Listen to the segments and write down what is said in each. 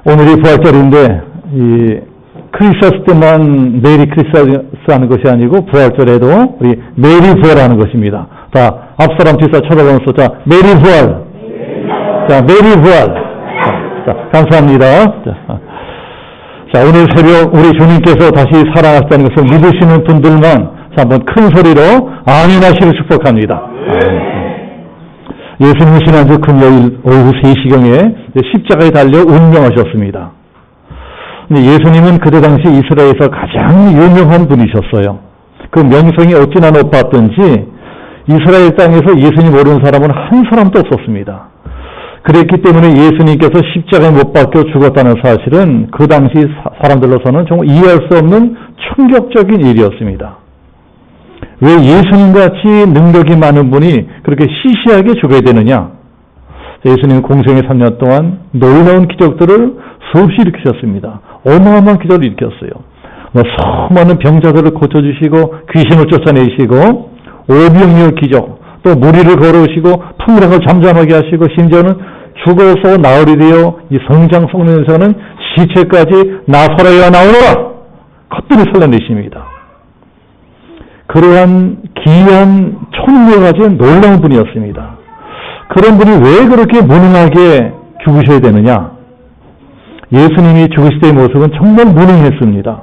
오늘이 부활절인데 이 크리스마스 때만 메리 크리스마스 하는 것이 아니고 부활절에도 우리 메리 부활하는 것입니다. 자, 앞사람 뒷사람 쳐다보면서 자, 메리 부활. 자, 메리 부활. 자, 감사합니다. 자, 오늘 새벽 우리 주님께서 다시 살아났다는 것을 믿으시는 분들만 자, 한번 큰 소리로 아멘 하시를 축복합니다. 예수님은 지난주 금요일 오후 3시경에 십자가에 달려 운명하셨습니다. 근데 예수님은 그때 당시 이스라엘에서 가장 유명한 분이셨어요. 그 명성이 어찌나 높았던지 이스라엘 땅에서 예수님 모르는 사람은 한 사람도 없었습니다. 그랬기 때문에 예수님께서 십자가에 못 박혀 죽었다는 사실은 그 당시 사람들로서는 정말 이해할 수 없는 충격적인 일이었습니다. 왜 예수님같이 능력이 많은 분이 그렇게 시시하게 죽어야 되느냐? 예수님은 공생의 3년 동안 놀라운 기적들을 수없이 일으키셨습니다. 어마어마한 기적을 일으켰어요. 수많은 병자들을 고쳐주시고 귀신을 쫓아내시고 오병이어 기적, 또 무리를 걸어오시고 풍랑을 잠잠하게 하시고 심지어는 죽어서 나흘이 되어 이 성장 속는에서는 시체까지 나서라야 나오라! 컷들이 살려내십니다. 그러한 귀한 총명을 가진 놀라운 분이었습니다. 그런 분이 왜 그렇게 무능하게 죽으셔야 되느냐? 예수님이 죽으실 때의 모습은 정말 무능했습니다.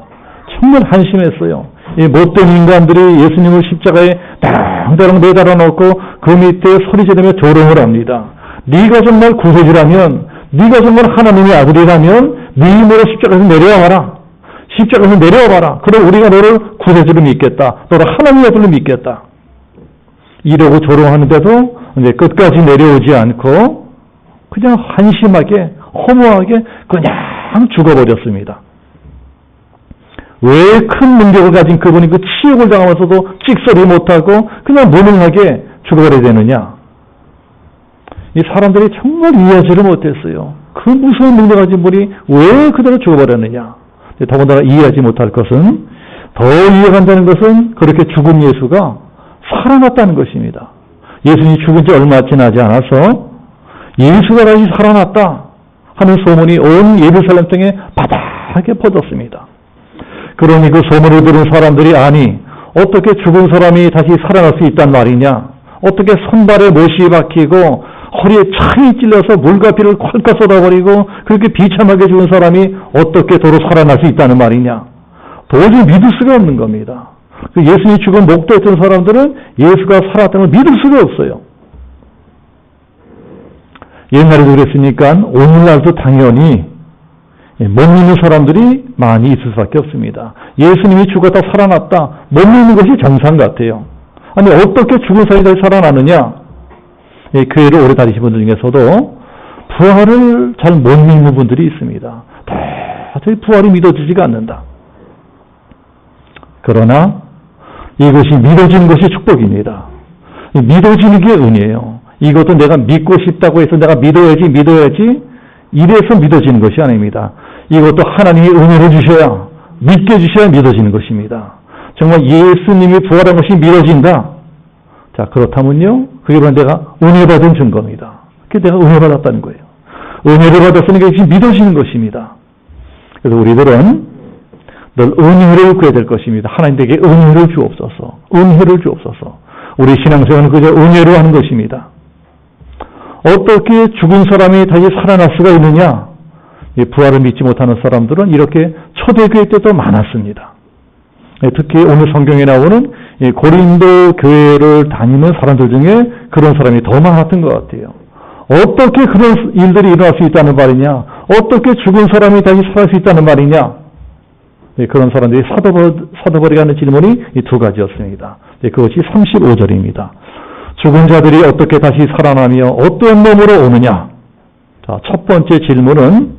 정말 한심했어요. 이 못된 인간들이 예수님을 십자가에 다랑다랑 매달아 놓고 그 밑에 소리 지르며 조롱을 합니다. 네가 정말 구세주라면, 네가 정말 하나님의 아들이라면 네 힘으로 십자가에서 내려와라. 십자가에서 내려와봐라. 그럼 우리가 너를 구세주로 믿겠다. 너를 하나님의 아들로 믿겠다. 이러고 조롱하는데도 이제 끝까지 내려오지 않고 그냥 한심하게 허무하게 그냥 죽어버렸습니다. 왜 큰 능력을 가진 그분이 그 치욕을 당하면서도 찍소리 못하고 그냥 무능하게 죽어버려야 되느냐? 이 사람들이 정말 이해하지를 못했어요. 그 무서운 능력을 가진 분이 왜 그대로 죽어버렸느냐? 더군다나 이해하지 못할 것은, 더 이해간다는 것은 그렇게 죽은 예수가 살아났다는 것입니다. 예수님이 죽은 지 얼마 지나지 않아서 예수가 다시 살아났다 하는 소문이 온 예루살렘 땅에 바닥에 퍼졌습니다. 그러니 그 소문을 들은 사람들이 아니 어떻게 죽은 사람이 다시 살아날 수 있단 말이냐, 어떻게 손발에 못이 박히고 허리에 차이 찔려서 물과 피를 콸콸 쏟아버리고 그렇게 비참하게 죽은 사람이 어떻게 도로 살아날 수 있다는 말이냐, 도저히 믿을 수가 없는 겁니다. 예수님이 죽은 목도했던 사람들은 예수가 살았다는 걸 믿을 수가 없어요. 옛날에도 그랬으니까 오늘날도 당연히 못 믿는 사람들이 많이 있을 수밖에 없습니다. 예수님이 죽었다 살아났다 못 믿는 것이 정상 같아요. 아니 어떻게 죽은 사람이 다시 살아나느냐? 교회를 오래 다니신 분들 중에서도 부활을 잘 못 믿는 분들이 있습니다. 도저히 부활이 믿어지지가 않는다. 그러나 이것이 믿어지는 것이 축복입니다. 믿어지는 게 은혜예요. 이것도 내가 믿고 싶다고 해서 내가 믿어야지 이래서 믿어지는 것이 아닙니다. 이것도 하나님이 은혜를 주셔야, 믿게 주셔야 믿어지는 것입니다. 정말 예수님이 부활한 것이 믿어진다. 자, 그렇다면요, 그게 바로 내가 은혜 받은 증거입니다. 그게 내가 은혜 받았다는 거예요. 은혜를 받았으니 그것이 믿어지는 것입니다. 그래서 우리들은 늘 은혜를 구해야 될 것입니다. 하나님에게 은혜를 주옵소서. 은혜를 주옵소서. 우리 신앙생활은 그저 은혜로 하는 것입니다. 어떻게 죽은 사람이 다시 살아날 수가 있느냐? 부활을 믿지 못하는 사람들은 이렇게 초대교회 때도 많았습니다. 특히 오늘 성경에 나오는 고린도 교회를 다니는 사람들 중에 그런 사람이 더 많았던 것 같아요. 어떻게 그런 일들이 일어날 수 있다는 말이냐? 어떻게 죽은 사람이 다시 살아날 수 있다는 말이냐? 그런 사람들이 사도벌이가 하는 질문이 이 두 가지였습니다. 그것이 35절입니다. 죽은 자들이 어떻게 다시 살아나며 어떤 몸으로 오느냐? 자, 첫 번째 질문은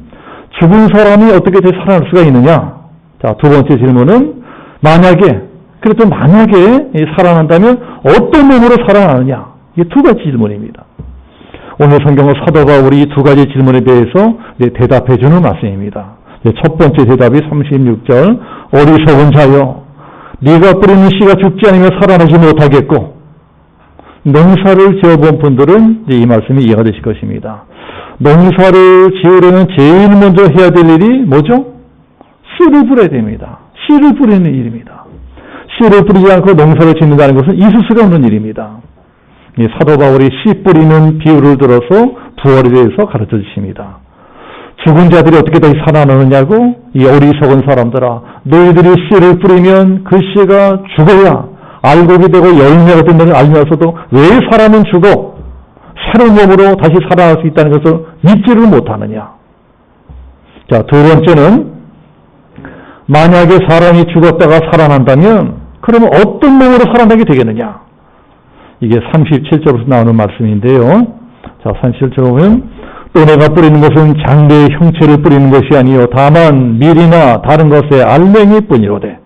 죽은 사람이 어떻게 다시 살아날 수가 있느냐? 자, 두 번째 질문은 만약에 살아난다면 어떤 몸으로 살아나느냐? 이게 두 가지 질문입니다. 오늘 성경은 사도 바울이 이 두 가지 질문에 대해서 대답해 주는 말씀입니다. 첫 번째 대답이 36절, 어리석은 자여, 네가 뿌리는 씨가 죽지 않으면 살아나지 못하겠고, 농사를 지어본 분들은 이 말씀이 이해가 되실 것입니다. 농사를 지으려면 제일 먼저 해야 될 일이 뭐죠? 씨를 뿌려야 됩니다. 씨를 뿌리는 일입니다. 씨를 뿌리지 않고 농사를 짓는다는 것은 있을 수가 없는 일입니다. 이 사도 바울이 씨 뿌리는 비유를 들어서 부활에 대해서 가르쳐 주십니다. 죽은 자들이 어떻게 다시 살아나느냐고, 이 어리석은 사람들아, 너희들이 씨를 뿌리면 그 씨가 죽어야 알곡이 되고 열매가 된다는 걸 알면서도 왜 사람은 죽어 새로운 몸으로 다시 살아날 수 있다는 것을 믿지를 못하느냐. 자, 두 번째는 만약에 사람이 죽었다가 살아난다면 그러면 어떤 몸으로 살아나게 되겠느냐. 이게 37절에서 나오는 말씀인데요. 자, 37절 보면 또 내가 뿌리는 것은 장대의 형체를 뿌리는 것이 아니요 다만 밀이나 다른 것의 알맹이 뿐이로되.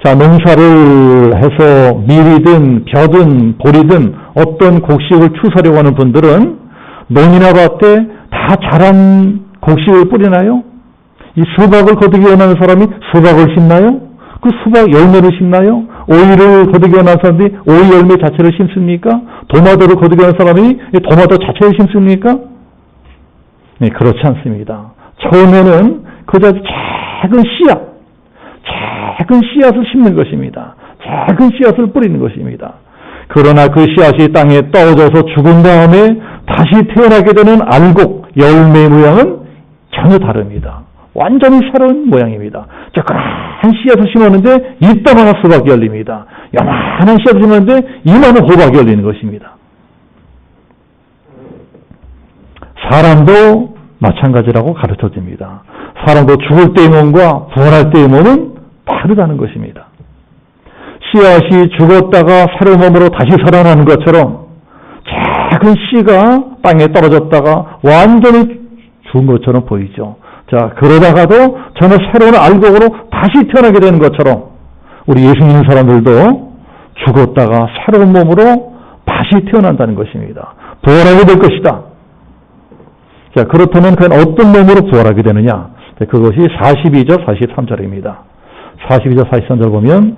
자, 농사를 해서 밀이든 벼든 보리든 어떤 곡식을 추수하려고 하는 분들은 논이나 밭에 다 자란 곡식을 뿌리나요? 이 수박을 거두기 원하는 사람이 수박을 심나요? 그 수박 열매를 심나요? 오이를 거두기 원하는 사람들이 오이 열매 자체를 심습니까? 도마도를 거두기 원하는 사람이 도마도 자체를 심습니까? 네, 그렇지 않습니다. 처음에는 그저 작은 씨앗을 심는 것입니다. 작은 씨앗을 뿌리는 것입니다. 그러나 그 씨앗이 땅에 떨어져서 죽은 다음에 다시 태어나게 되는 알곡, 열매 모양은 전혀 다릅니다. 완전히 새로운 모양입니다. 조그만 씨앗을 심었는데 이따만한 수박이 열립니다. 요만한 씨앗을 심었는데 이만한 호박이 열리는 것입니다. 사람도 마찬가지라고 가르쳐집니다. 사람도 죽을 때의 몸과 부활할 때의 몸은 다르다는 것입니다. 씨앗이 죽었다가 새로운 몸으로 다시 살아나는 것처럼 작은 씨가 땅에 떨어졌다가 완전히 죽은 것처럼 보이죠. 자, 그러다가도 전혀 새로운 알곡으로 다시 태어나게 되는 것처럼 우리 예수 믿는 사람들도 죽었다가 새로운 몸으로 다시 태어난다는 것입니다. 부활하게 될 것이다. 자, 그렇다면 그건 어떤 몸으로 부활하게 되느냐? 그것이 42절, 43절입니다. 42절, 43절 보면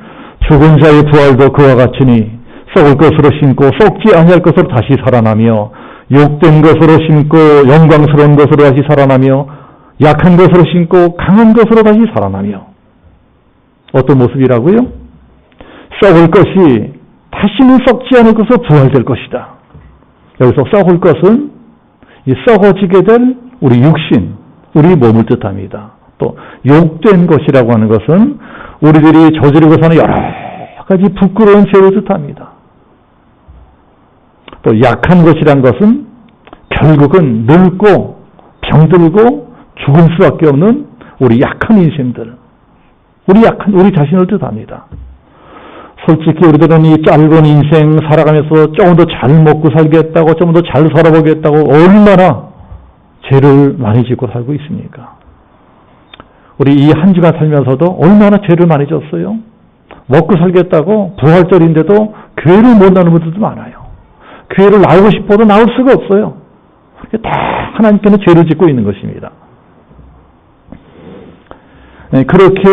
죽은 자의 부활도 그와 같으니 썩을 것으로 심고 썩지 아니할 것으로 다시 살아나며 욕된 것으로 심고 영광스러운 것으로 다시 살아나며 약한 것으로 심고 강한 것으로 다시 살아나며. 어떤 모습이라고요? 썩을 것이 다시는 썩지 않을 것으로 부활될 것이다. 여기서 썩을 것은 이 썩어지게 될 우리 육신, 우리 몸을 뜻합니다. 또 욕된 것이라고 하는 것은 우리들이 저지르고 사는 여러 가지 부끄러운 죄를 뜻합니다. 또 약한 것이란 것은 결국은 늙고 병들고 죽을 수밖에 없는 우리 약한 인생들, 우리 자신을 뜻합니다. 솔직히 우리들은 이 짧은 인생 살아가면서 조금 더 잘 먹고 살겠다고, 조금 더 잘 살아보겠다고 얼마나 죄를 많이 짓고 살고 있습니까? 우리 이 한 주간 살면서도 얼마나 죄를 많이 졌어요? 먹고 살겠다고 부활절인데도 교회를 못 나오는 분들도 많아요. 교회를 나오고 싶어도 나올 수가 없어요. 다 하나님께는 죄를 짓고 있는 것입니다. 그렇게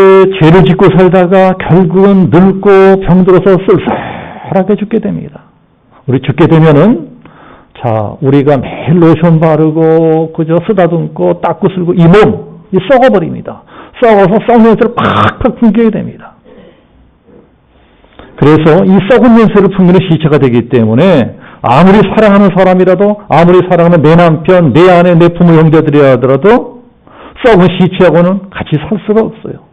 죄를 짓고 살다가 결국은 늙고 병들어서 쓸쓸하게 죽게 됩니다. 우리 죽게 되면은, 자, 우리가 매일 로션 바르고, 그저 쓰다듬고, 닦고 쓸고, 이 몸이 썩어버립니다. 썩어서 썩는 냄새를 팍팍 풍기게 됩니다. 그래서 이 썩은 냄새를 풍기는 시체가 되기 때문에 아무리 사랑하는 사람이라도, 아무리 사랑하는 내 남편, 내 아내, 내 부모 형제들이라 하더라도 썩은 시체하고는 같이 살 수가 없어요.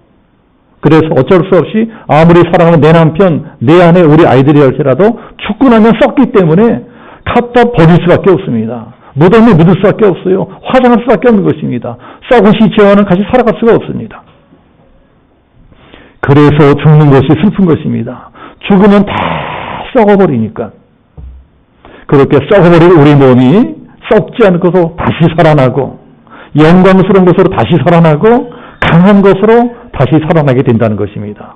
그래서 어쩔 수 없이 아무리 사랑하는 내 남편, 내 아내, 우리 아이들이 할지라도 죽고 나면 썩기 때문에 갖다 버릴 수밖에 없습니다. 무덤에 묻을 수밖에 없어요. 화장할 수밖에 없는 것입니다. 썩은 시체와는 같이 살아갈 수가 없습니다. 그래서 죽는 것이 슬픈 것입니다. 죽으면 다 썩어버리니까. 그렇게 썩어버린 우리 몸이 썩지 않을 것으로 다시 살아나고, 영광스러운 것으로 다시 살아나고, 강한 것으로 다시 살아나게 된다는 것입니다.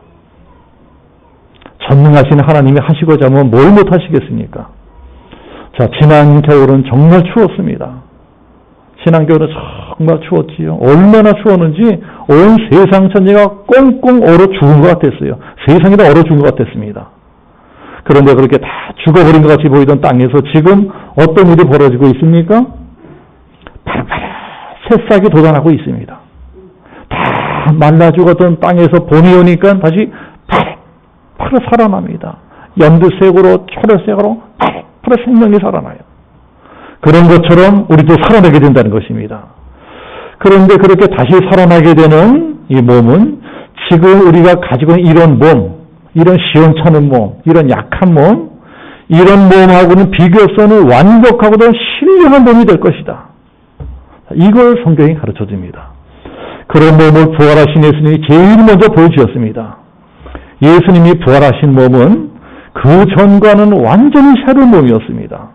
전능하신 하나님이 하시고자 하면 뭘 못하시겠습니까? 자, 지난 겨울은 정말 추웠습니다. 지난 겨울은 정말 추웠지요. 얼마나 추웠는지 온 세상 전체가 꽁꽁 얼어 죽은 것 같았어요. 세상이 다 얼어 죽은 것 같았습니다. 그런데 그렇게 다 죽어버린 것 같이 보이던 땅에서 지금 어떤 일이 벌어지고 있습니까? 파릇파릇 새싹이 돋아나고 있습니다. 다 말라 죽었던 땅에서 봄이 오니까 다시 파릇파릇 살아납니다. 연두색으로 초록색으로 파릇파릇 생명이 살아나요. 그런 것처럼 우리도 살아나게 된다는 것입니다. 그런데 그렇게 다시 살아나게 되는 이 몸은 지금 우리가 가지고 있는 이런 몸, 이런 시원찮은 몸, 이런 약한 몸, 이런 몸하고는 비교해서는 완벽하고도 신령한 몸이 될 것이다. 이걸 성경이 가르쳐줍니다. 그런 몸을 부활하신 예수님이 제일 먼저 보여주셨습니다. 예수님이 부활하신 몸은 그 전과는 완전히 새로운 몸이었습니다.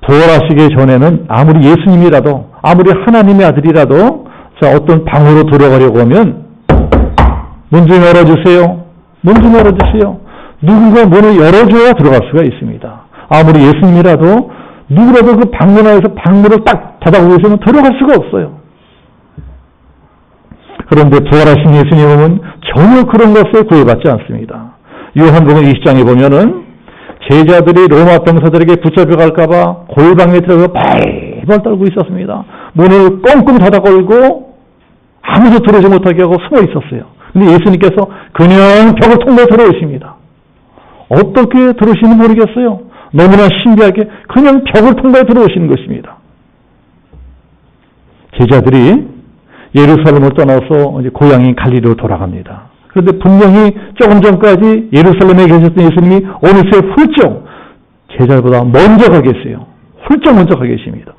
부활하시기 전에는 아무리 예수님이라도, 아무리 하나님의 아들이라도 어떤 방으로 들어가려고 하면 문 좀 열어주세요. 문 좀 열어주세요. 누군가 문을 열어줘야 들어갈 수가 있습니다. 아무리 예수님이라도 누구라도 그 방문 안에서 방문을 딱 닫아보고 있으면 들어갈 수가 없어요. 그런데 부활하신 예수님은 전혀 그런 것에 구애받지 않습니다. 요한복음 20장에 보면은 제자들이 로마 병사들에게 붙잡혀갈까봐 골방에 들어가서 발발 떨고 있었습니다. 문을 꽁꽁 닫아 걸고 아무도 들어오지 못하게 하고 숨어 있었어요. 근데 예수님께서 그냥 벽을 통과해 들어오십니다. 어떻게 들어오시는지 모르겠어요. 너무나 신기하게 그냥 벽을 통과해 들어오시는 것입니다. 제자들이 예루살렘을 떠나서 이제 고향인 갈릴리로 돌아갑니다. 그런데 분명히 조금 전까지 예루살렘에 계셨던 예수님이 어느새 훌쩍 제자보다 먼저 가 계세요. 훌쩍 먼저 가 계십니다.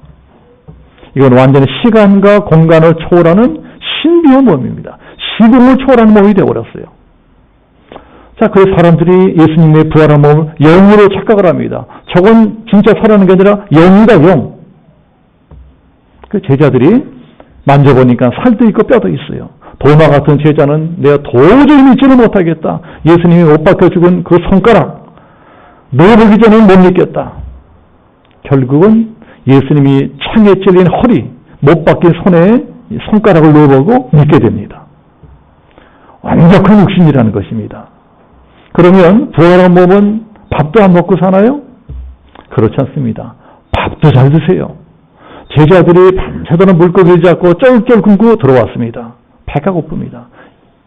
이건 완전히 시간과 공간을 초월하는 신비한 몸입니다. 시공을 초월하는 몸이 되어버렸어요. 자, 그래서 사람들이 예수님의 부활한 몸을 영으로 착각을 합니다. 저건 진짜 살아나는 게 아니라 영이다, 영. 그 제자들이 만져보니까 살도 있고 뼈도 있어요. 도마 같은 제자는 내가 도저히 믿지를 못하겠다. 예수님이 못 박혀 죽은 그 손가락 넣어보기 전에는 못 믿겠다. 결국은 예수님이 창에 찔린 허리, 못 박힌 손에 손가락을 넣어보고 믿게 됩니다. 완벽한 육신이라는 것입니다. 그러면 부활한 몸은 밥도 안 먹고 사나요? 그렇지 않습니다. 밥도 잘 드세요. 제자들이 밤새도록 물고기를 잡고 쩔쩔 굶고 들어왔습니다. 배가 고픕니다.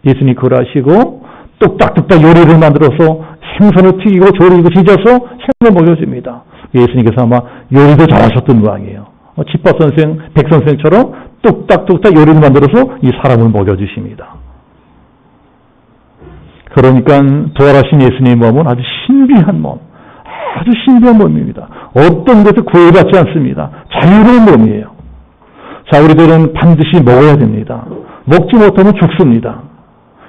예수님이 그걸 하시고 뚝딱뚝딱 요리를 만들어서 생선을 튀기고 조리고 지져서 생선을 먹여줍니다. 예수님께서 아마 요리도 잘하셨던 모양이에요. 집밥 선생, 백 선생처럼 뚝딱뚝딱 요리를 만들어서 이 사람을 먹여주십니다. 그러니까 부활하신 예수님의 몸은 아주 신비한 몸, 아주 신비한 몸입니다. 어떤 것도 구애받지 않습니다. 자유로운 몸이에요. 자, 우리들은 반드시 먹어야 됩니다. 먹지 못하면 죽습니다.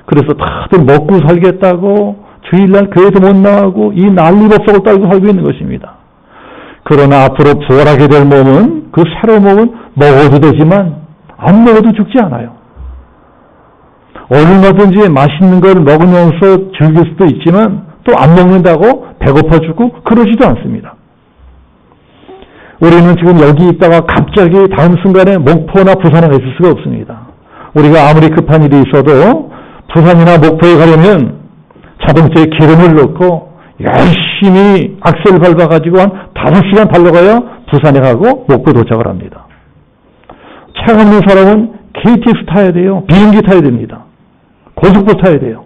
그래서 다들 먹고 살겠다고 주일날 교회도 못 나가고 이 난리법석을 떨고 살고 있는 것입니다. 그러나 앞으로 부활하게 될 몸은, 그 새로운 몸은 먹어도 되지만 안 먹어도 죽지 않아요. 얼마든지 맛있는 걸 먹으면서 즐길 수도 있지만 또 안 먹는다고 배고파 죽고 그러지도 않습니다. 우리는 지금 여기 있다가 갑자기 다음 순간에 목포나 부산에 있을 수가 없습니다. 우리가 아무리 급한 일이 있어도 부산이나 목포에 가려면 자동차에 기름을 넣고 열심히 악셀 밟아가지고 한 5시간 달려가야 부산에 가고 목포 도착을 합니다. 차가 없는 사람은 KTX 타야 돼요. 비행기 타야 됩니다. 고속도로 타야 돼요.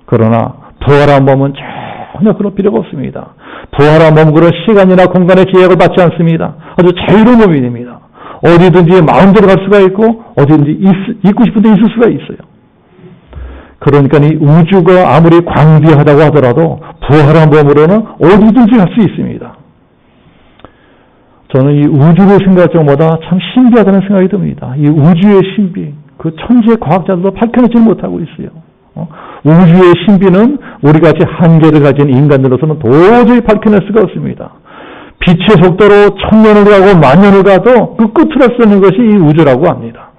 그러나 부활한 몸은 전혀 그럴 필요가 없습니다. 부활한 몸은 그런 시간이나 공간의 제약을 받지 않습니다. 아주 자유로운 몸이 됩니다. 어디든지 마음대로 갈 수가 있고 어디든지 있고 싶은 데 있을 수가 있어요. 그러니까 이 우주가 아무리 광대하다고 하더라도 부활한 몸으로는 어디든지 갈 수 있습니다. 저는 이 우주를 생각할 적마다 참 신비하다는 생각이 듭니다. 이 우주의 신비, 그 천재 과학자들도 밝혀내지 못하고 있어요. 우주의 신비는 우리같이 한계를 가진 인간으로서는 도저히 밝혀낼 수가 없습니다. 빛의 속도로 1000년을 가고 10,000년을 가도 그 끝을 할 수 없는 것이 이 우주라고 합니다.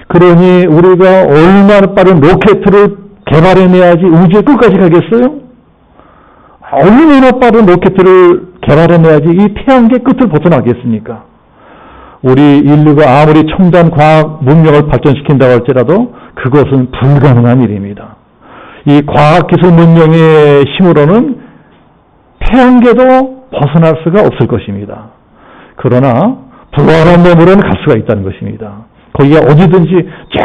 그러니 우리가 얼마나 빠른 로켓을 개발해내야지 우주의 끝까지 가겠어요? 얼마나 빠른 로켓을 개발해내야지 이 태양계 끝을 벗어나겠습니까? 우리 인류가 아무리 첨단 과학 문명을 발전시킨다고 할지라도 그것은 불가능한 일입니다. 이 과학기술 문명의 힘으로는 태양계도 벗어날 수가 없을 것입니다. 그러나 부활한 몸으로는 갈 수가 있다는 것입니다. 거기가 어디든지 저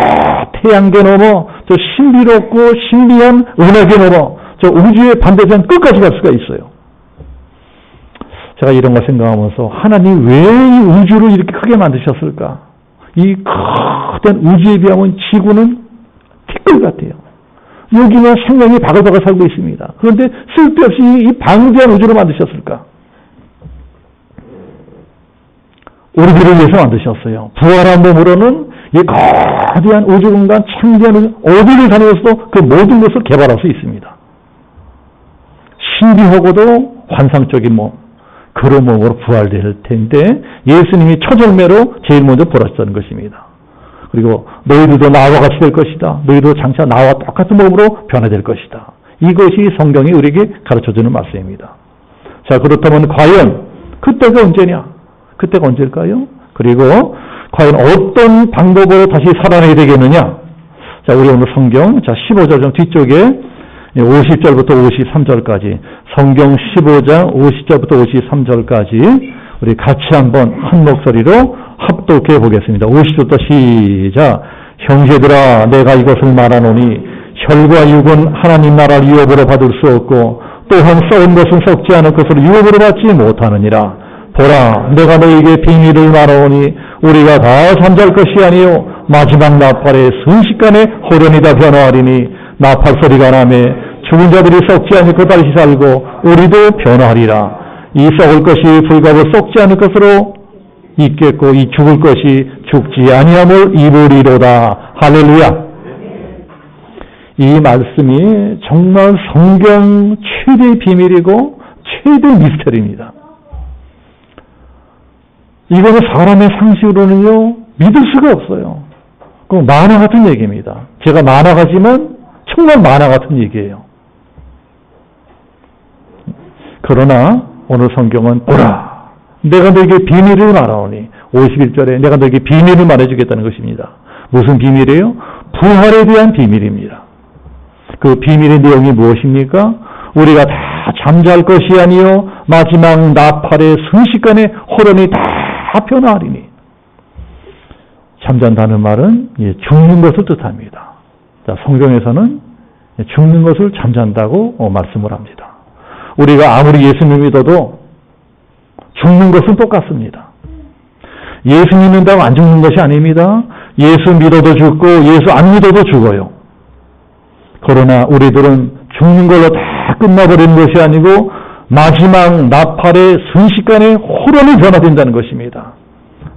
태양계 넘어 저 신비롭고 신비한 은하계 넘어 저 우주의 반대편 끝까지 갈 수가 있어요. 제가 이런 거 생각하면서 하나님 왜 이 우주를 이렇게 크게 만드셨을까? 이 크던 우주에 비하면 지구는 티끌 같아요. 여기만 생명이 바글바글 살고 있습니다. 그런데 쓸데없이 이 방대한 우주를 만드셨을까? 우리들을 위해서 만드셨어요. 부활한 몸으로는 이 거대한 우주 공간 창대한 우주, 어디를 다녀서도 그 모든 것을 개발할 수 있습니다. 신비하고도 환상적인 몸, 그런 몸으로 부활될 텐데 예수님이 초절매로 제일 먼저 부활하셨다는 것입니다. 그리고 너희들도 나와 같이 될 것이다. 너희도 장차 나와 똑같은 몸으로 변화될 것이다. 이것이 성경이 우리에게 가르쳐주는 말씀입니다. 자, 그렇다면 과연 그때가 언제냐? 그때가 언제일까요? 그리고 과연 어떤 방법으로 다시 살아나야 되겠느냐? 자, 우리 오늘 성경, 자, 15절 좀 뒤쪽에 50절부터 53절까지, 성경 15장 50절부터 53절까지 우리 같이 한번 한 목소리로 합독해 보겠습니다. 50절부터 시작. 형제들아, 내가 이것을 말하노니 혈과 육은 하나님 나라를 유업으로 받을 수 없고 또한 썩은 것은 썩지 않을 것으로 유업으로 받지 못하느니라. 보라, 내가 너에게 비밀을 말하오니 우리가 다 잠잘 것이 아니요 마지막 나팔에 순식간에 호련히 다 변화하리니 나팔 소리가 나매 죽은 자들이 썩지 않을 것 다시 살고 우리도 변화하리라. 이 썩을 것이 불가고 썩지 않을 것으로 있겠고 이 죽을 것이 죽지 아니함을 입으리로다. 할렐루야. 이 말씀이 정말 성경 최대의 비밀이고 최대의 미스터리입니다. 이거는 사람의 상식으로는요 믿을 수가 없어요. 그 만화 같은 얘기입니다. 제가 만화 같지만 정말 만화 같은 얘기예요. 그러나 오늘 성경은 보라, 내가 너에게 비밀을 말하오니 51절에 내가 너에게 비밀을 말해주겠다는 것입니다. 무슨 비밀이에요? 부활에 대한 비밀입니다. 그 비밀의 내용이 무엇입니까? 우리가 다 잠잘 것이 아니요 마지막 나팔의 순식간에 호련히 다 변화하리니. 잠잔다는 말은 죽는 것을 뜻합니다. 자, 성경에서는 죽는 것을 잠잔다고 말씀을 합니다. 우리가 아무리 예수님 믿어도 죽는 것은 똑같습니다. 예수 믿는다고 안 죽는 것이 아닙니다. 예수 믿어도 죽고 예수 안 믿어도 죽어요. 그러나 우리들은 죽는 걸로 다 끝나버리는 것이 아니고 마지막 나팔의 순식간에 호련히 변화된다는 것입니다.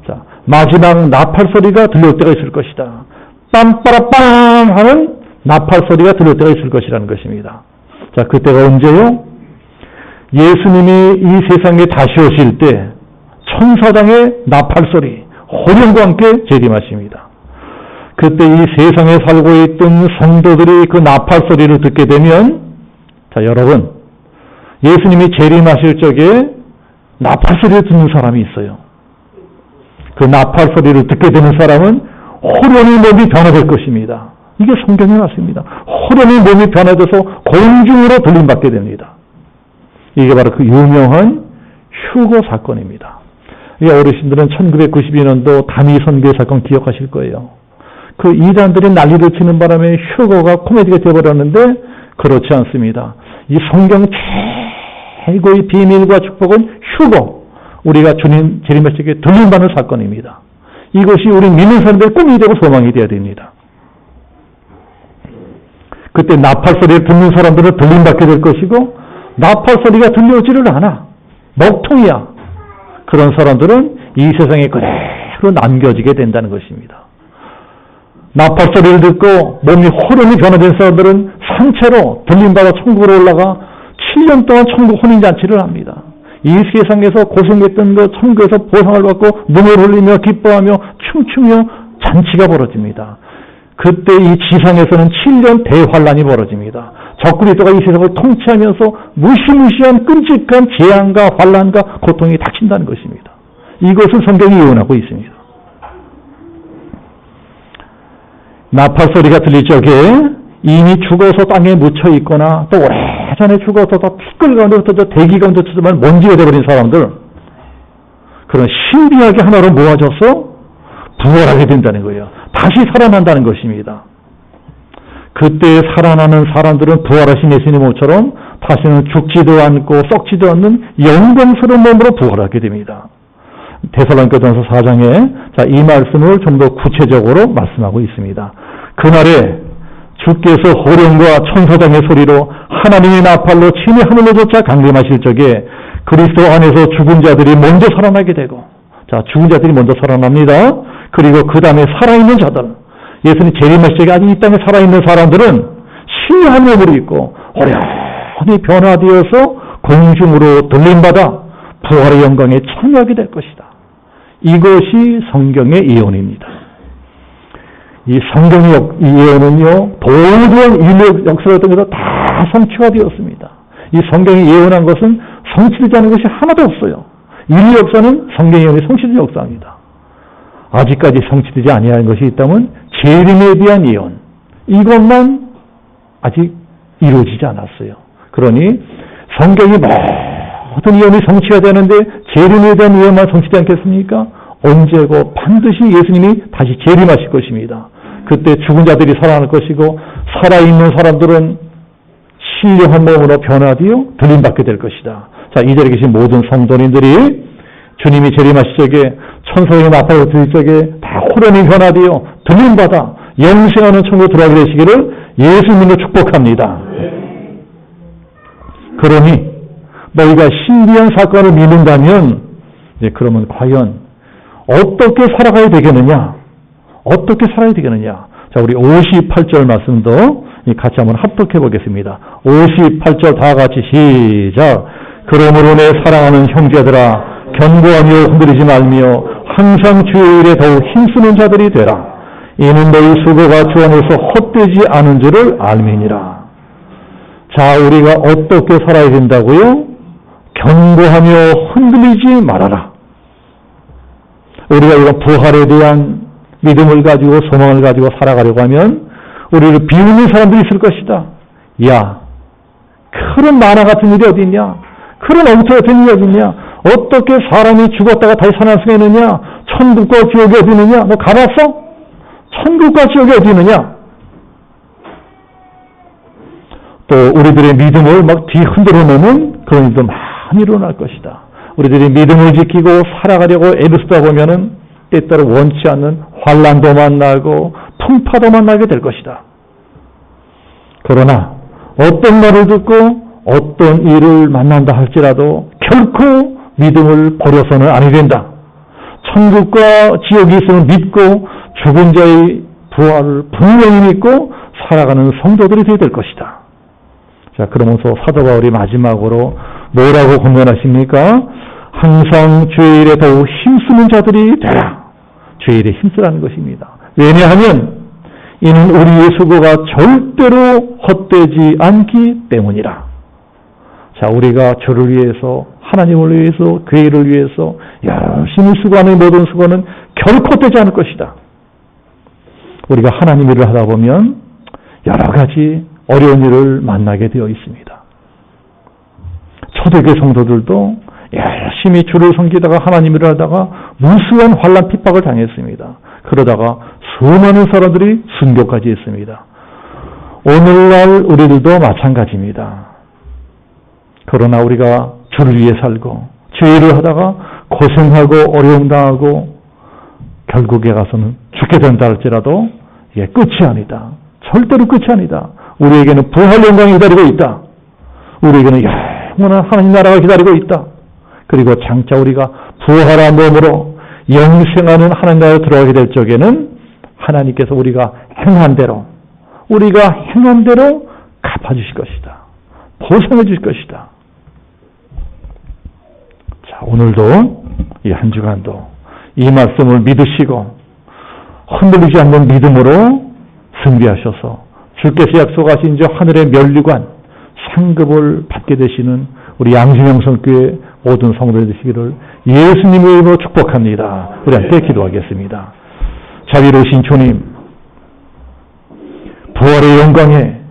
자, 마지막 나팔 소리가 들려올 때가 있을 것이다. 빰빠라빰 하는 나팔 소리가 들려올 때가 있을 것이라는 것입니다. 자, 그때가 언제요? 예수님이 이 세상에 다시 오실 때 천사장의 나팔 소리, 호령과 함께 재림하십니다. 그때 이 세상에 살고 있던 성도들이 그 나팔 소리를 듣게 되면, 자, 여러분, 예수님이 재림하실 적에 나팔 소리를 듣는 사람이 있어요. 그 나팔 소리를 듣게 되는 사람은 호련히 몸이 변화될 것입니다. 이게 성경에 나왔습니다. 호련히 몸이 변화돼서 공중으로 들림받게 됩니다. 이게 바로 그 유명한 휴거 사건입니다. 이 어르신들은 1992년도 다미 선교 사건 기억하실 거예요. 그 이단들이 난리를 치는 바람에 휴거가 코미디가 되어버렸는데 그렇지 않습니다. 이 성경 최고의 비밀과 축복은 휴거. 우리가 주님 재림하실 때 들림받는 사건입니다. 이것이 우리 믿는 사람들의 꿈이 되고 소망이 되어야 됩니다. 그때 나팔 소리를 듣는 사람들은 들림받게 될 것이고 나팔 소리가 들려오지를 않아. 먹통이야. 그런 사람들은 이 세상에 그대로 남겨지게 된다는 것입니다. 나팔 소리를 듣고 몸이 호련히 변화된 사람들은 산채로 들림받아 천국으로 올라가 7년 동안 천국 혼인잔치를 합니다. 이 세상에서 고생했던 그 천국에서 보상을 받고 눈을 흘리며 기뻐하며 춤추며 잔치가 벌어집니다. 그때 이 지상에서는 7년 대환란이 벌어집니다. 적그리스도가 이 세상을 통치하면서 무시무시한 끔찍한 재앙과 환란과 고통이 닥친다는 것입니다. 이것을 성경이 예언하고 있습니다. 나팔 소리가 들릴 적에 이미 죽어서 땅에 묻혀 있거나 또 오래전에 죽어서 다 티끌 가운데 저 대기 가운데 저 먼지가 되어버린 사람들, 그런 신비하게 하나로 모아져서 부활하게 된다는 거예요. 다시 살아난다는 것입니다. 그때 살아나는 사람들은 부활하신 예수님처럼 다시는 죽지도 않고 썩지도 않는 영광스러운 몸으로 부활하게 됩니다. 데살로니가전서 4장에 이 말씀을 좀 더 구체적으로 말씀하고 있습니다. 그날에 주께서 호령과 천사장의 소리로 하나님의 나팔로 친히 하늘로 솟아 강림하실 적에 그리스도 안에서 죽은 자들이 먼저 살아나게 되고, 죽은 자들이 먼저 살아납니다. 그리고 그 다음에 살아있는 자들, 예수님 재림하실 적에 아직 이 땅에 살아있는 사람들은 신령한 몸으로 있고 호련히 변화되어서 공중으로 들림받아 부활의 영광에 참여하게 될 것이다. 이것이 성경의 예언입니다. 이 성경의 예언은요, 도저한 인류 역사를 통해서 다 성취가 되었습니다. 이 성경이 예언한 것은 성취되지 않은 것이 하나도 없어요. 인류 역사는 성경의 예언이 성취된 역사입니다. 아직까지 성취되지 아니하는 것이 있다면 재림에 대한 예언, 이것만 아직 이루어지지 않았어요. 그러니 성경이 모든 예언이 성취가 되는데 재림에 대한 예언만 성취되지 않겠습니까? 언제고 반드시 예수님이 다시 재림하실 것입니다. 그때 죽은 자들이 살아날 것이고 살아있는 사람들은 신령한 몸으로 변화되어 들림받게 될 것이다. 이 자리에 계신 모든 성도님들이 주님이 재림하실 적에 천사의 나팔을 들릴 적에 다 호련히 변화되어 들림받아 영생하는 천국에 들어가게 되시기를 예수님으로 축복합니다. 그러니 너희가 신비한 사건을 믿는다면 그러면 과연 어떻게 살아가야 되겠느냐? 어떻게 살아야 되겠느냐? 우리 58절 말씀도 같이 한번 합독해 보겠습니다. 58절 다 같이 시작. 그러므로 내 사랑하는 형제들아, 견고하며 흔들리지 말며 항상 주의 일에 더욱 힘쓰는 자들이 되라. 이는 너희 수고가 주 안에서 헛되지 않은 줄을 알미니라. 자, 우리가 어떻게 살아야 된다고요? 견고하며 흔들리지 말아라. 우리가 이런 부활에 대한 믿음을 가지고 소망을 가지고 살아가려고 하면 우리를 비웃는 사람들이 있을 것이다. 야, 그런 만화 같은 일이 어디 있냐? 그런 엉터 같은 일이 어디 있냐? 어떻게 사람이 죽었다가 다시 살아날 수가 있느냐? 천국과 지옥이 어디 있느냐? 너 가봤어? 천국과 지옥이 어디 있느냐? 또 우리들의 믿음을 막 뒤흔들어 놓는 그런 일도 많이 일어날 것이다. 우리들이 믿음을 지키고 살아가려고 애를 쓰다 보면은 때때로 원치 않는 환난도 만나고 풍파도 만나게 될 것이다. 그러나 어떤 말을 듣고 어떤 일을 만난다 할지라도 결코 믿음을 버려서는 아니 된다. 천국과 지옥이 있음을 믿고 죽은 자의 부활을 분명히 믿고 살아가는 성도들이 되어야 될 것이다. 자, 그러면서 사도 바울이 마지막으로 뭐라고 권면하십니까? 항상 주의 일에 더욱 힘쓰는 자들이 되라. 주의 일에 힘쓰라는 것입니다. 왜냐하면 이는 우리의 수고가 절대로 헛되지 않기 때문이라. 자, 우리가 주를 위해서, 하나님을 위해서, 교회를 위해서 열심히 수고하는 모든 수고는 결코 헛되지 않을 것이다. 우리가 하나님 일을 하다 보면 여러 가지 어려운 일을 만나게 되어 있습니다. 초대교회 성도들도 열심히 주를 섬기다가 하나님 일을 하다가 무수한 환난 핍박을 당했습니다. 그러다가 수많은 사람들이 순교까지 했습니다. 오늘날 우리들도 마찬가지입니다. 그러나 우리가 주를 위해 살고 주의 일을 하다가 고생하고 어려움 당하고 결국에 가서는 죽게 된다 할지라도 이게 끝이 아니다. 절대로 끝이 아니다. 우리에게는 부활 영광이 기다리고 있다. 우리에게는 영원한 하나님 나라가 기다리고 있다. 그리고 장차 우리가 부활한 몸으로 영생하는 하나님 나라에 들어가게 될 적에는 하나님께서 우리가 행한 대로 갚아주실 것이다. 보상해 주실 것이다. 자, 오늘도 이 한 주간도 이 말씀을 믿으시고 흔들리지 않는 믿음으로 승리하셔서 주께서 약속하신 저 하늘의 면류관 상급을 받게 되시는 우리 양심영성교회 모든 성도들 되시기를 예수님의 이름으로 축복합니다. 우리 함께 기도하겠습니다. 자비로우신 주님, 부활의 영광에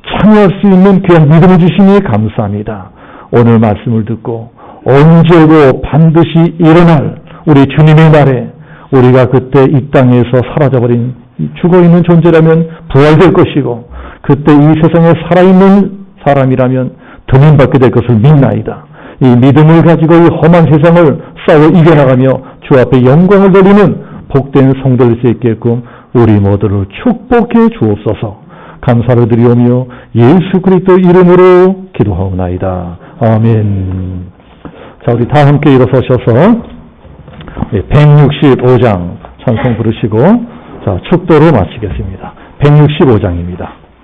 참여할 수 있는 귀한 믿음을 주시니 감사합니다. 오늘 말씀을 듣고 언제고 반드시 일어날 우리 주님의 날에 우리가 그때 이 땅에서 사라져버린 죽어있는 존재라면 부활될 것이고 그때 이 세상에 살아있는 사람이라면 드림받게 될 것을 믿나이다. 이 믿음을 가지고 이 험한 세상을 싸워 이겨나가며 주 앞에 영광을 돌리는 복된 성도될 수 있게끔 우리 모두를 축복해 주옵소서. 감사를 드리오며 예수 그리스도 이름으로 기도하옵나이다. 아멘. 자, 우리 다 함께 일어서셔서 165장 찬송 부르시고 자, 축도로 마치겠습니다. 165장입니다.